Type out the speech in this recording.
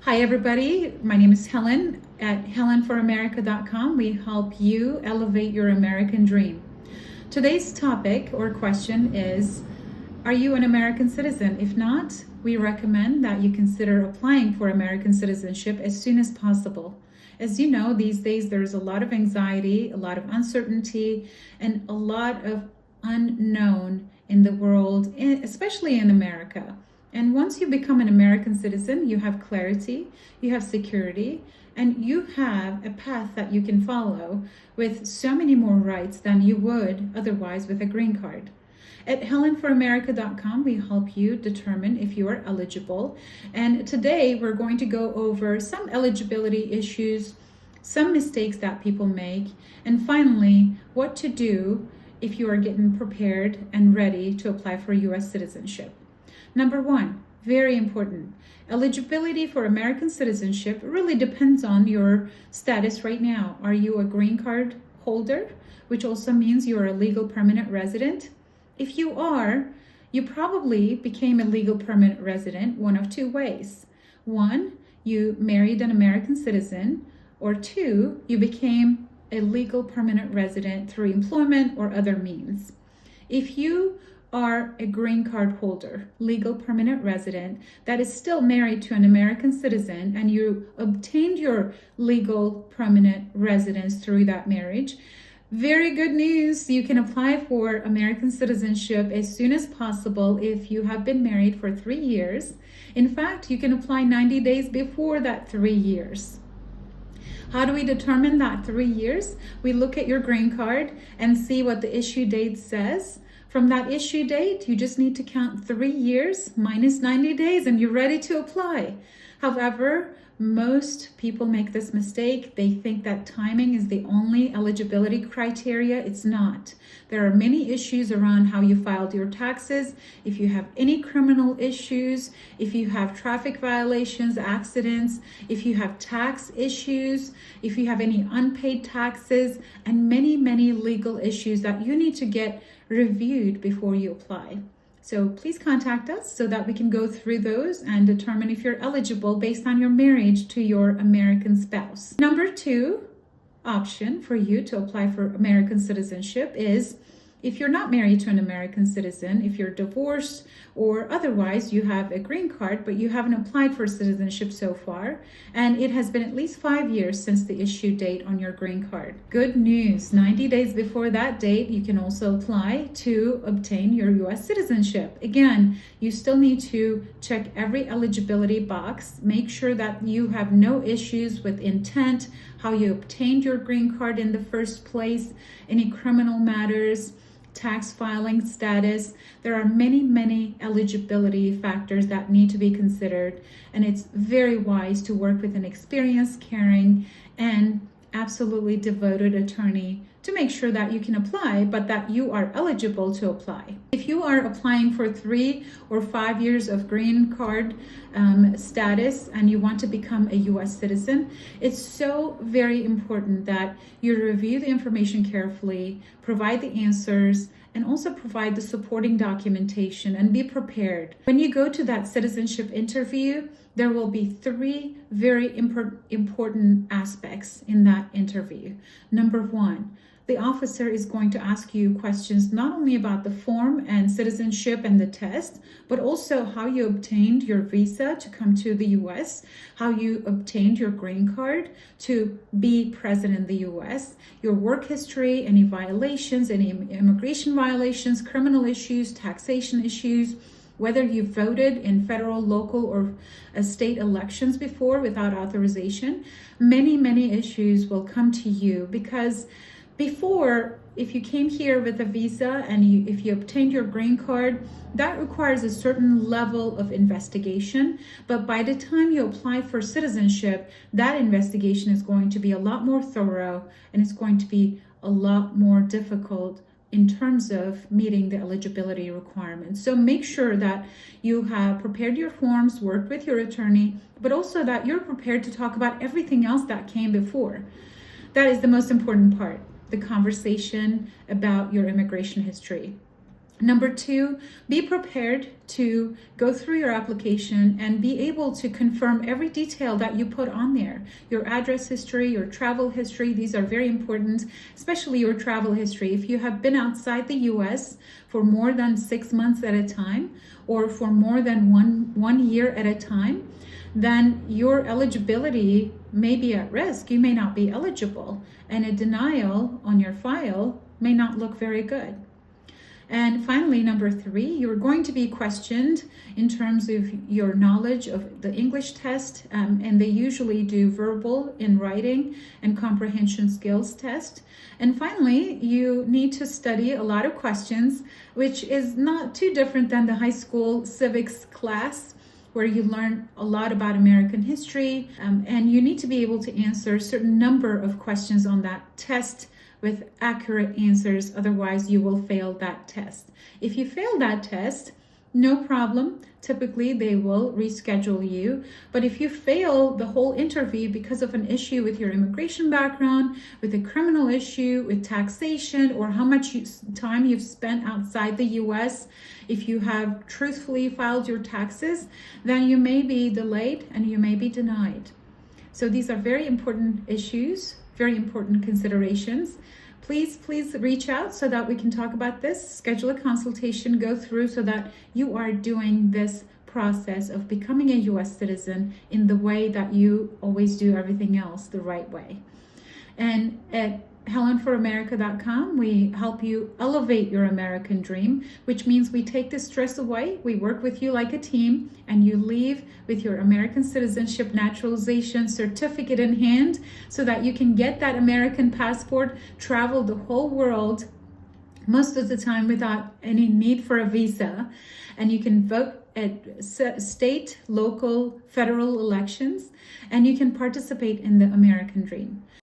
Hi everybody, my name is Helen at helenforamerica.com. We help you elevate your American dream. Today's topic or question is, are you an American citizen? If not, we recommend that you consider applying for American citizenship as soon as possible. As you know, these days there's a lot of anxiety, a lot of uncertainty, and a lot of unknown in the world, especially in America. And once you become an American citizen, you have clarity, you have security, and you have a path that you can follow with so many more rights than you would otherwise with a green card. At helenforamerica.com, we help you determine if you are eligible. And today we're going to go over some eligibility issues, some mistakes that people make, and finally, what to do if you are getting prepared and ready to apply for U.S. citizenship. Number one, very important. Eligibility for American citizenship really depends on your status right now. Are you a green card holder, which also means you're a legal permanent resident? If you are, you probably became a legal permanent resident one of two ways. One, you married an American citizen, or two, you became a legal permanent resident through employment or other means. If you are a green card holder, legal permanent resident, that is still married to an American citizen, and you obtained your legal permanent residence through that marriage, very good news. You can apply for American citizenship as soon as possible if you have been married for 3 years. In fact, you can apply 90 days before that 3 years. How do we determine that 3 years? We look at your green card and see what the issue date says. From that issue date, you just need to count 3 years minus 90 days and you're ready to apply. However, most people make this mistake. They think that timing is the only eligibility criteria. It's not. There are many issues around how you filed your taxes. If you have any criminal issues, if you have traffic violations, accidents, if you have tax issues, if you have any unpaid taxes, and many, many legal issues that you need to get reviewed before you apply. So please contact us so that we can go through those and determine if you're eligible based on your marriage to your American spouse. Number two option for you to apply for American citizenship is if you're not married to an American citizen, if you're divorced or otherwise you have a green card, but you haven't applied for citizenship so far, and it has been at least 5 years since the issue date on your green card. Good news, 90 days before that date, you can also apply to obtain your U.S. citizenship. Again, you still need to check every eligibility box, make sure that you have no issues with intent, how you obtained your green card in the first place, any criminal matters, tax filing status. There are many, many eligibility factors that need to be considered, and it's very wise to work with an experienced, caring, and absolutely devoted attorney to make sure that you can apply, but that you are eligible to apply. If you are applying for 3 or 5 years of green card status and you want to become a U.S. citizen, it's so very important that you review the information carefully, provide the answers, and also provide the supporting documentation and be prepared. When you go to that citizenship interview, there will be 3 very important aspects in that interview. Number 1, the officer is going to ask you questions not only about the form and citizenship and the test, but also how you obtained your visa to come to the U.S., how you obtained your green card to be present in the U.S., your work history, any violations, any immigration violations, criminal issues, taxation issues, whether you voted in federal, local, or state elections before without authorization. Many, many issues will come to you because before, if you came here with a visa and if you obtained your green card, that requires a certain level of investigation. But by the time you apply for citizenship, that investigation is going to be a lot more thorough and it's going to be a lot more difficult in terms of meeting the eligibility requirements. So make sure that you have prepared your forms, worked with your attorney, but also that you're prepared to talk about everything else that came before. That is the most important part, the conversation about your immigration history. Number two, be prepared to go through your application and be able to confirm every detail that you put on there. Your address history, your travel history, these are very important, especially your travel history. If you have been outside the US for more than 6 months at a time, or for more than one year at a time, then your eligibility may be at risk. You may not be eligible, and a denial on your file may not look very good. And finally, number three, you're going to be questioned in terms of your knowledge of the English test, and they usually do verbal, in writing, and comprehension skills test. And finally, you need to study a lot of questions, which is not too different than the high school civics class, where you learn a lot about American history, and you need to be able to answer a certain number of questions on that test with accurate answers. Otherwise, you will fail that test. If you fail that test, no problem. Typically, they will reschedule you. But if you fail the whole interview because of an issue with your immigration background, with a criminal issue, with taxation, or how much time you've spent outside the US, if you have truthfully filed your taxes, then you may be delayed and you may be denied. So these are very important issues, very important considerations. Please reach out so that we can talk about this, schedule a consultation, go through so that you are doing this process of becoming a US citizen in the way that you always do everything else the right way. And at HelenForAmerica.com, we help you elevate your American dream, which means we take the stress away, we work with you like a team, and you leave with your American citizenship naturalization certificate in hand so that you can get that American passport, travel the whole world most of the time without any need for a visa, and you can vote at state, local, federal elections, and you can participate in the American dream.